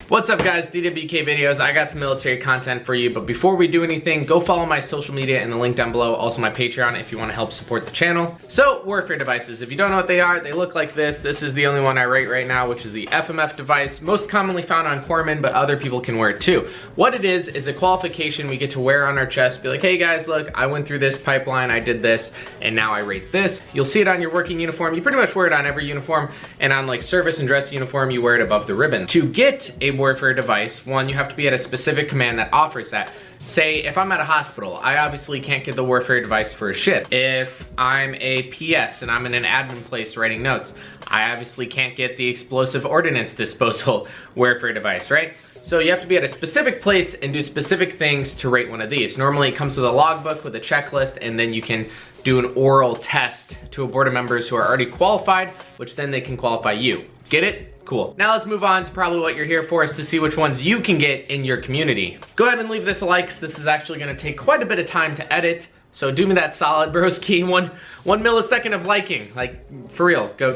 What's up guys, DwkVideos. I got some military content for you, but before we do anything, go follow my social media in the link down below, also my Patreon if you want to help support the channel. So, warfare devices, if you don't know what they are, they look like this. This is the only one I rate right now, which is the FMF device, most commonly found on corpsmen, but other people can wear it too. What it is a qualification we get to wear on our chest, be like, hey guys, look, I went through this pipeline, I did this, and now I rate this. You'll see it on your working uniform. You pretty much wear it on every uniform, and on like service and dress uniform, you wear it above the ribbon. To get a warfare device, one, you have to be at a specific command that offers that. Say, if I'm at a hospital, I obviously can't get the warfare device for a ship. If I'm a PS and I'm in an admin place writing notes, I obviously can't get the explosive ordnance disposal warfare device, right? So you have to be at a specific place and do specific things to rate one of these. Normally it comes with a logbook with a checklist, and then you can do an oral test to a board of members who are already qualified, which then they can qualify you. Get it? Cool. Now let's move on to probably what you're here for, is to see which ones you can get in your community. Go ahead and leave this a like, because this is actually going to take quite a bit of time to edit. So do me that solid, broski. One millisecond of liking, like for real. Go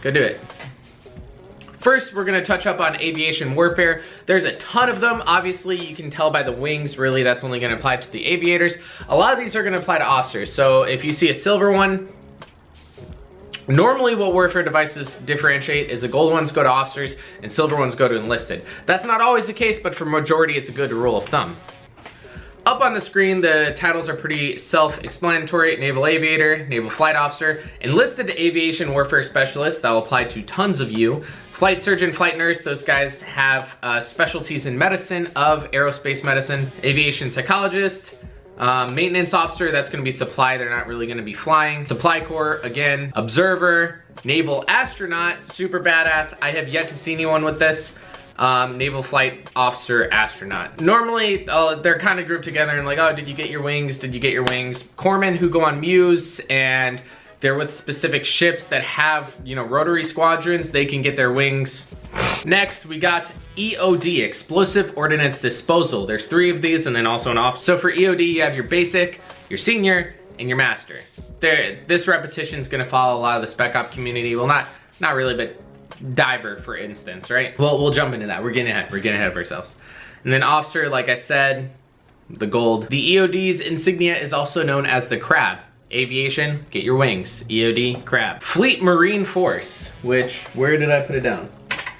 do it. First, we're going to touch up on aviation warfare. There's a ton of them. Obviously, you can tell by the wings, really, that's only going to apply to the aviators. A lot of these are going to apply to officers. So if you see a silver one, normally what warfare devices differentiate is the gold ones go to officers and silver ones go to enlisted. That's not always the case, but for majority, it's a good rule of thumb. Up on the screen, the titles are pretty self-explanatory. Naval Aviator, Naval Flight Officer, Enlisted Aviation Warfare Specialist, that will apply to tons of you. Flight Surgeon, Flight Nurse, those guys have specialties in medicine of aerospace medicine. Aviation Psychologist, Maintenance Officer, that's going to be supply, they're not really going to be flying. Supply Corps, again. Observer, Naval Astronaut, super badass. I have yet to see anyone with this. Naval Flight Officer Astronaut. Normally, they're kind of grouped together and like, oh, did you get your wings? Did you get your wings? Corpsmen who go on Muse and they're with specific ships that have, you know, rotary squadrons, they can get their wings. Next, we got EOD, Explosive Ordnance Disposal. There's 3 of these and then also an off. So for EOD, you have your basic, your senior, and your master. This repetition is going to follow a lot of the spec op community. Well, not really, but diver, for instance, right? Well, we'll jump into that. We're getting ahead of ourselves. And then officer, like I said, the gold. The EOD's insignia is also known as the crab. Aviation, get your wings. EOD, crab. Fleet Marine Force, which, where did I put it down?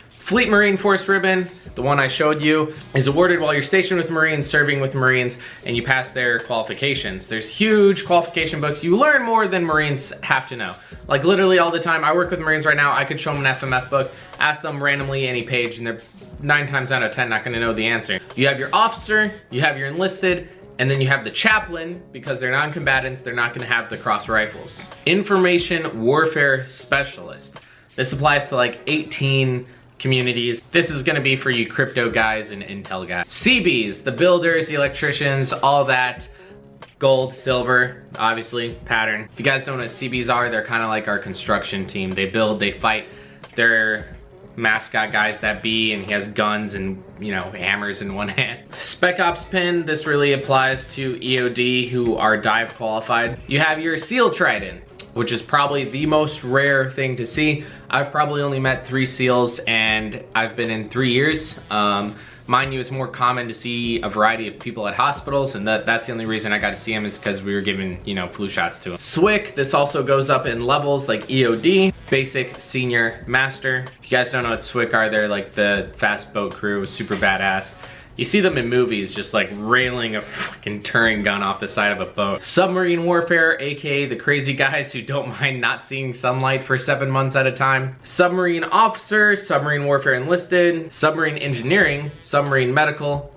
Fleet Marine Force ribbon, the one I showed you, is awarded while you're stationed with Marines, serving with Marines, and you pass their qualifications. There's huge qualification books. You learn more than Marines have to know. Like literally all the time. I work with Marines right now. I could show them an FMF book, ask them randomly any page, and they're 9 times out of 10 not gonna know the answer. You have your officer, you have your enlisted, and then you have the chaplain. Because they're non-combatants, they're not gonna have the cross rifles. Information Warfare Specialist. This applies to like 18 communities. This is gonna be for you crypto guys and intel guys. CBs, the builders, the electricians, all that. Gold, silver, obviously, pattern. If you guys don't know what CBs are, they're kind of like our construction team. They build, they fight. They're mascot guys that be, and he has guns and, you know, hammers in one hand. Spec Ops pin, this really applies to EOD who are dive qualified. You have your SEAL Trident, which is probably the most rare thing to see. I've probably only met 3 SEALs and I've been in 3 years. Mind you, it's more common to see a variety of people at hospitals, and that's the only reason I got to see them is because we were giving, you know, flu shots to them. SWIC, this also goes up in levels like EOD, basic, senior, master. If you guys don't know what SWIC are, they're like the fast boat crew, super badass. You see them in movies just like railing a fucking Turing gun off the side of a boat. Submarine Warfare, aka the crazy guys who don't mind not seeing sunlight for 7 months at a time. Submarine Officer, Submarine Warfare Enlisted, Submarine Engineering, Submarine Medical.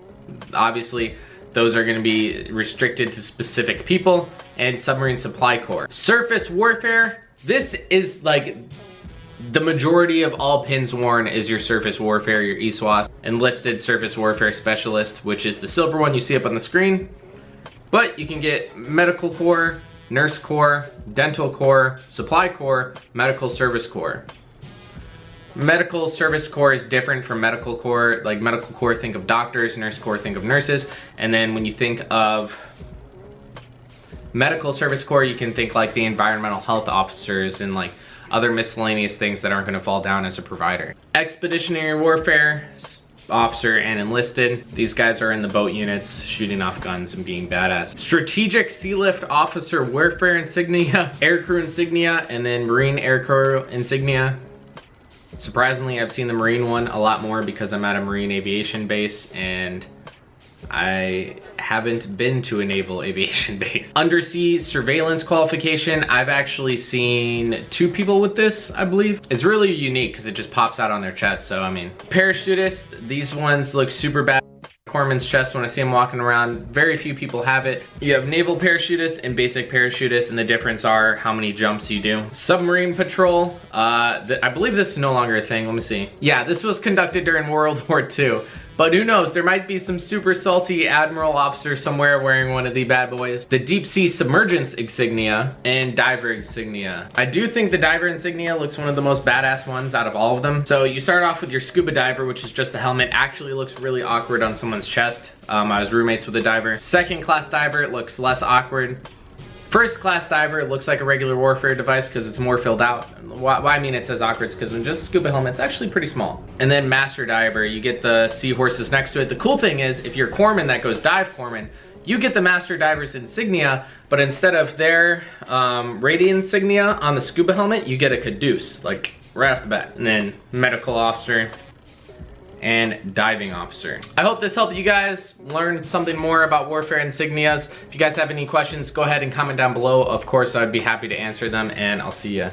Obviously, those are gonna be restricted to specific people. And Submarine Supply Corps. Surface Warfare, this is like the majority of all pins worn is your surface warfare, your ESWAS. Enlisted Surface Warfare Specialist, which is the silver one you see up on the screen. But you can get Medical Corps, Nurse Corps, Dental Corps, Supply Corps, Medical Service Corps. Medical Service Corps is different from Medical Corps. Like Medical Corps, think of doctors, Nurse Corps, think of nurses. And then when you think of Medical Service Corps, you can think like the environmental health officers and like other miscellaneous things that aren't going to fall down as a provider. Expeditionary Warfare, officer, and enlisted. These guys are in the boat units, shooting off guns and being badass. Strategic Sea Lift Officer Warfare Insignia, Aircrew Insignia, and then Marine Aircrew Insignia. Surprisingly, I've seen the Marine one a lot more because I'm at a Marine aviation base and I haven't been to a naval aviation base. Undersea surveillance qualification, I've actually seen 2 people with this, I believe. It's really unique because it just pops out on their chest, so I mean. Parachutist, these ones look super bad. Corpsman's chest when I see him walking around. Very few people have it. You have naval parachutist and basic parachutist, and the difference are how many jumps you do. Submarine patrol, I believe this is no longer a thing. Let me see. Yeah, this was conducted during World War II. But who knows, there might be some super salty admiral officer somewhere wearing one of the bad boys. The deep sea submergence insignia and diver insignia. I do think the diver insignia looks one of the most badass ones out of all of them. So you start off with your scuba diver, which is just the helmet. Actually looks really awkward on someone's chest. I was roommates with a diver. Second class diver, it looks less awkward. First class diver, it looks like a regular warfare device because it's more filled out. Why I mean it says awkward because when just scuba helmet, it's actually pretty small. And then master diver, you get the seahorses next to it. The cool thing is, if you're corpsman that goes dive corpsman, you get the master diver's insignia, but instead of their radiant insignia on the scuba helmet, you get a caduce, like right off the bat. And then medical officer and diving officer. I hope this helped you guys learn something more about warfare insignias. If you guys have any questions, go ahead and comment down below. Of course, I'd be happy to answer them, and I'll see ya.